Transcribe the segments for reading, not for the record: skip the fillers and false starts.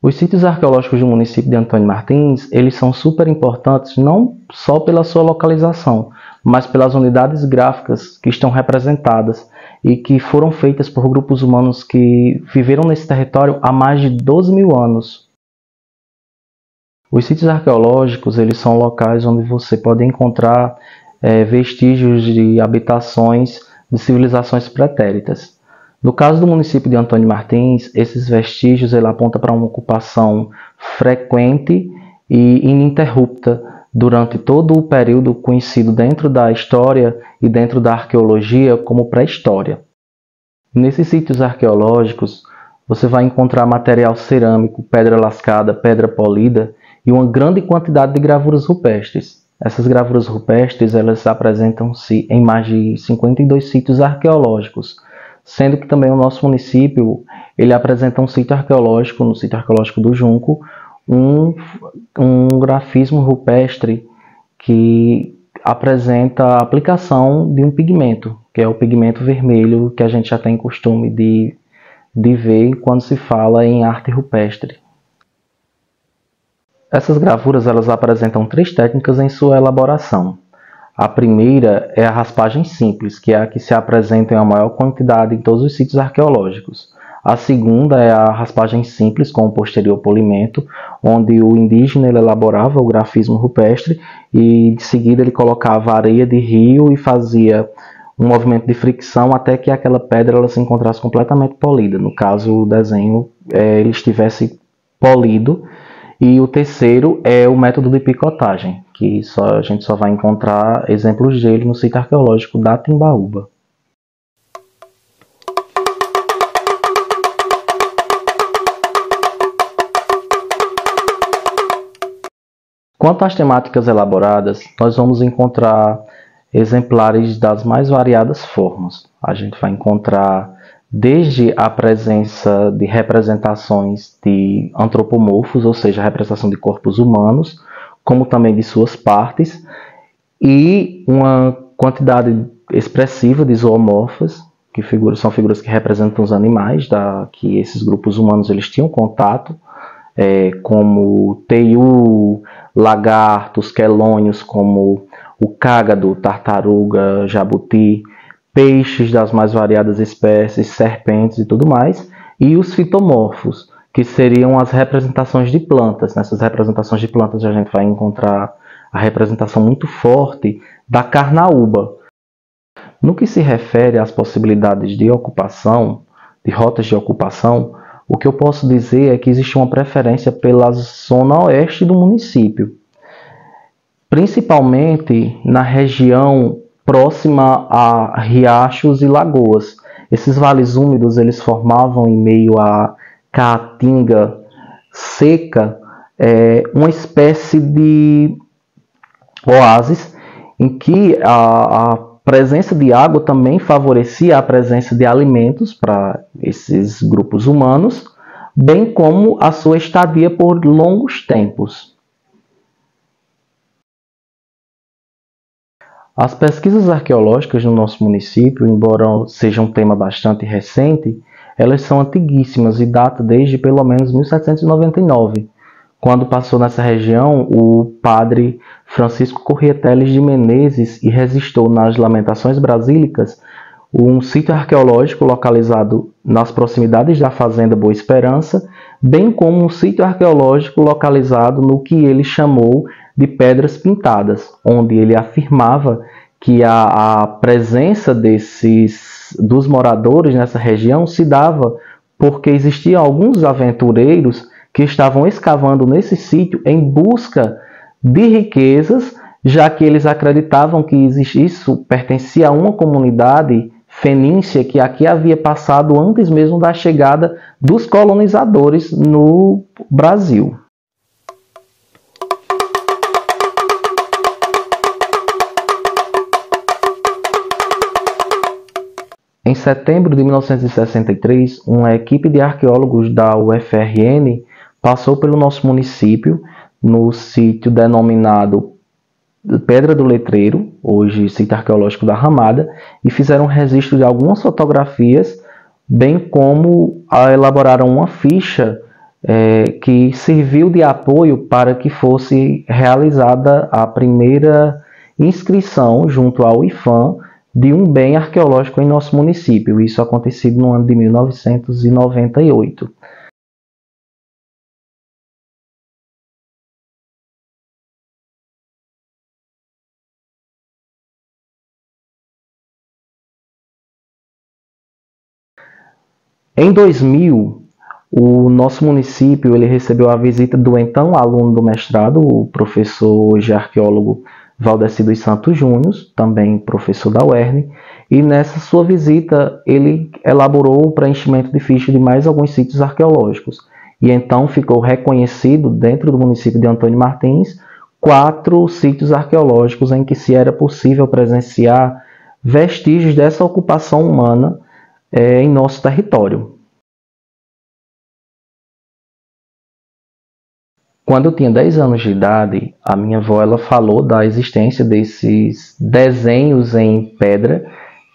Os sítios arqueológicos do município de Antônio Martins, eles são super importantes não só pela sua localização, mas pelas unidades gráficas que estão representadas e que foram feitas por grupos humanos que viveram nesse território há mais de 12 mil anos. Os sítios arqueológicos, eles são locais onde você pode encontrar vestígios de habitações de civilizações pretéritas. No caso do município de Antônio Martins, esses vestígios apontam para uma ocupação frequente e ininterrupta durante todo o período conhecido dentro da história e dentro da arqueologia como pré-história. Nesses sítios arqueológicos, você vai encontrar material cerâmico, pedra lascada, pedra polida e uma grande quantidade de gravuras rupestres. Essas gravuras rupestres elas apresentam-se em mais de 52 sítios arqueológicos, sendo que também o nosso município ele apresenta um sítio arqueológico, no sítio arqueológico do Junco, um grafismo rupestre que apresenta a aplicação de um pigmento, que é o pigmento vermelho que a gente já tem costume de ver quando se fala em arte rupestre. Essas gravuras elas apresentam 3 técnicas em sua elaboração. A primeira é a raspagem simples, que é a que se apresenta em maior quantidade em todos os sítios arqueológicos. A segunda é a raspagem simples com o posterior polimento, onde o indígena ele elaborava o grafismo rupestre e de seguida ele colocava areia de rio e fazia um movimento de fricção até que aquela pedra ela se encontrasse completamente polida. No caso, o desenho ele estivesse polido. E o terceiro é o método de picotagem, que a gente só vai encontrar exemplos dele no sítio arqueológico da Timbaúba. Quanto às temáticas elaboradas, nós vamos encontrar exemplares das mais variadas formas. A gente vai encontrar desde a presença de representações de antropomorfos, ou seja, a representação de corpos humanos, como também de suas partes, e uma quantidade expressiva de zoomorfas, que são figuras que representam os animais que esses grupos humanos eles tinham contato, como teiu, lagartos, quelônios, como o cágado, tartaruga, jabuti, peixes das mais variadas espécies, serpentes e tudo mais, e os fitomorfos, que seriam as representações de plantas. Nessas representações de plantas a gente vai encontrar a representação muito forte da carnaúba. No que se refere às possibilidades de ocupação, de rotas de ocupação, o que eu posso dizer é que existe uma preferência pela zona oeste do município, principalmente na região próxima a riachos e lagoas. Esses vales úmidos eles formavam em meio à caatinga seca uma espécie de oásis em que a presença de água também favorecia a presença de alimentos para esses grupos humanos, bem como a sua estadia por longos tempos. As pesquisas arqueológicas no nosso município, embora seja um tema bastante recente, elas são antiguíssimas e datam desde pelo menos 1799, quando passou nessa região o padre Francisco Corrêa Teles de Menezes e registrou nas Lamentações Brasílicas um sítio arqueológico localizado nas proximidades da Fazenda Boa Esperança, bem como um sítio arqueológico localizado no que ele chamou de Pedras Pintadas, onde ele afirmava que a presença dos moradores nessa região se dava porque existiam alguns aventureiros que estavam escavando nesse sítio em busca de riquezas, já que eles acreditavam que isso pertencia a uma comunidade fenícia que aqui havia passado antes mesmo da chegada dos colonizadores no Brasil. Em setembro de 1963, uma equipe de arqueólogos da UFRN passou pelo nosso município, no sítio denominado Pedra do Letreiro, hoje sítio arqueológico da Ramada, e fizeram um registro de algumas fotografias, bem como elaboraram uma ficha que serviu de apoio para que fosse realizada a primeira inscrição junto ao IPHAN de um bem arqueológico em nosso município. Isso acontecido no ano de 1998. Em 2000, o nosso município ele recebeu a visita do então aluno do mestrado, o professor hoje arqueólogo Valdeci dos Santos Júnior, também professor da UERN, e nessa sua visita ele elaborou o preenchimento de ficha de mais alguns sítios arqueológicos. E então ficou reconhecido dentro do município de Antônio Martins 4 sítios arqueológicos em que se era possível presenciar vestígios dessa ocupação humana em nosso território. Quando eu tinha 10 anos de idade, a minha avó ela falou da existência desses desenhos em pedra,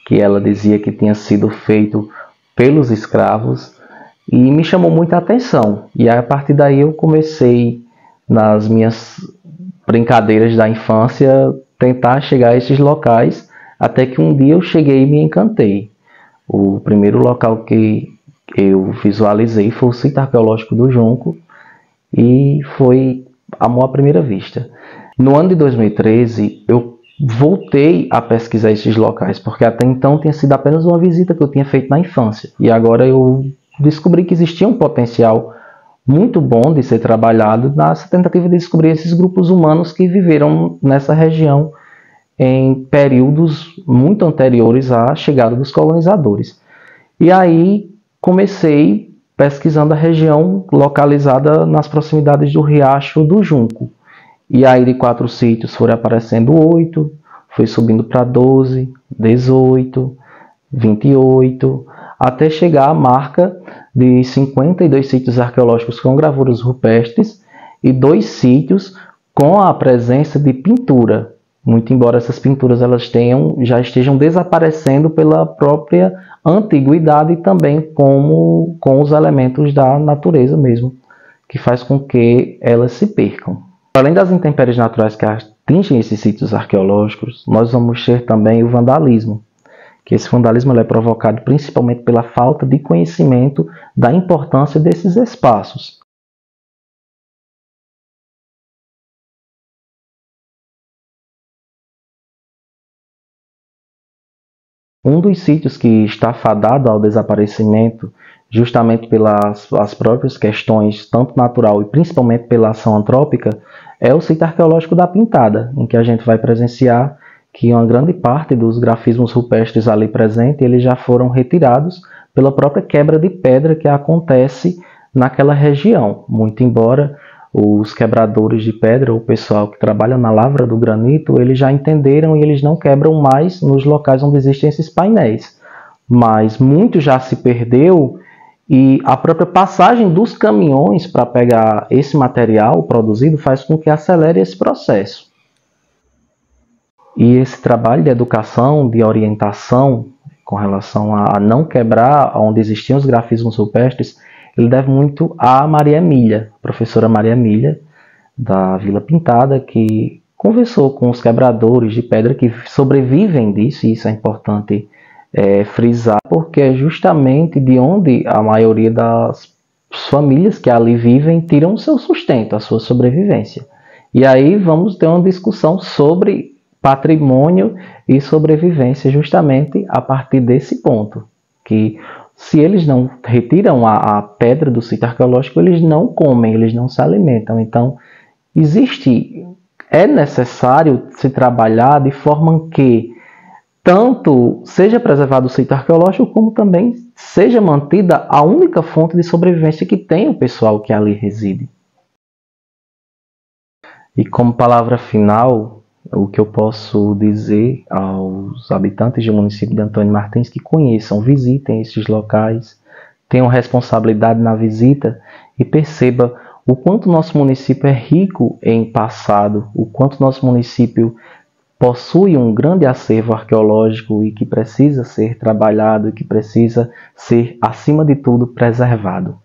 que ela dizia que tinha sido feito pelos escravos, e me chamou muita atenção. E a partir daí eu comecei, nas minhas brincadeiras da infância, tentar chegar a esses locais, até que um dia eu cheguei e me encantei. O primeiro local que eu visualizei foi o sítio arqueológico do Junco, e foi amor à primeira vista. No ano de 2013, eu voltei a pesquisar esses locais, porque até então tinha sido apenas uma visita que eu tinha feito na infância. E agora eu descobri que existia um potencial muito bom de ser trabalhado nessa tentativa de descobrir esses grupos humanos que viveram nessa região em períodos muito anteriores à chegada dos colonizadores. E aí comecei pesquisando a região localizada nas proximidades do Riacho do Junco. E aí de 4 sítios foram aparecendo 8, foi subindo para 12, 18, 28, até chegar à marca de 52 sítios arqueológicos com gravuras rupestres e 2 sítios com a presença de pintura. Muito embora essas pinturas elas já estejam desaparecendo pela própria antiguidade e também com os elementos da natureza mesmo, que faz com que elas se percam. Além das intempéries naturais que atingem esses sítios arqueológicos, nós vamos ter também o vandalismo, que esse vandalismo é provocado principalmente pela falta de conhecimento da importância desses espaços. Um dos sítios que está fadado ao desaparecimento, justamente pelas as próprias questões, tanto natural e principalmente pela ação antrópica, é o sítio arqueológico da Pintada, em que a gente vai presenciar que uma grande parte dos grafismos rupestres ali presentes eles já foram retirados pela própria quebra de pedra que acontece naquela região. Muito embora os quebradores de pedra, o pessoal que trabalha na lavra do granito, eles já entenderam e eles não quebram mais nos locais onde existem esses painéis. Mas muito já se perdeu e a própria passagem dos caminhões para pegar esse material produzido faz com que acelere esse processo. E esse trabalho de educação, de orientação, com relação a não quebrar onde existiam os grafismos rupestres, ele deve muito à Maria Emília, professora Maria Emília, da Vila Pintada, que conversou com os quebradores de pedra que sobrevivem disso, e isso é importante frisar, porque é justamente de onde a maioria das famílias que ali vivem tiram o seu sustento, a sua sobrevivência. E aí vamos ter uma discussão sobre patrimônio e sobrevivência justamente a partir desse ponto, que se eles não retiram a pedra do sítio arqueológico, eles não comem, eles não se alimentam. Então, é necessário se trabalhar de forma que tanto seja preservado o sítio arqueológico, como também seja mantida a única fonte de sobrevivência que tem o pessoal que ali reside. E como palavra final, o que eu posso dizer aos habitantes do município de Antônio Martins que conheçam, visitem esses locais, tenham responsabilidade na visita e perceba o quanto nosso município é rico em passado, o quanto nosso município possui um grande acervo arqueológico e que precisa ser trabalhado e que precisa ser, acima de tudo, preservado.